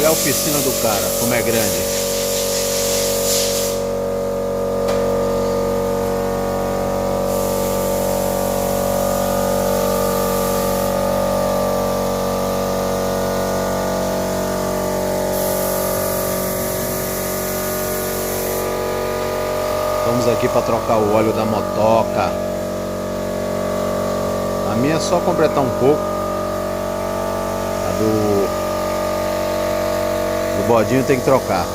Olha a oficina do cara, como é grande. Vamos aqui para trocar o óleo da motoca. A minha é só completar um pouco. A do bodinho tem que trocar.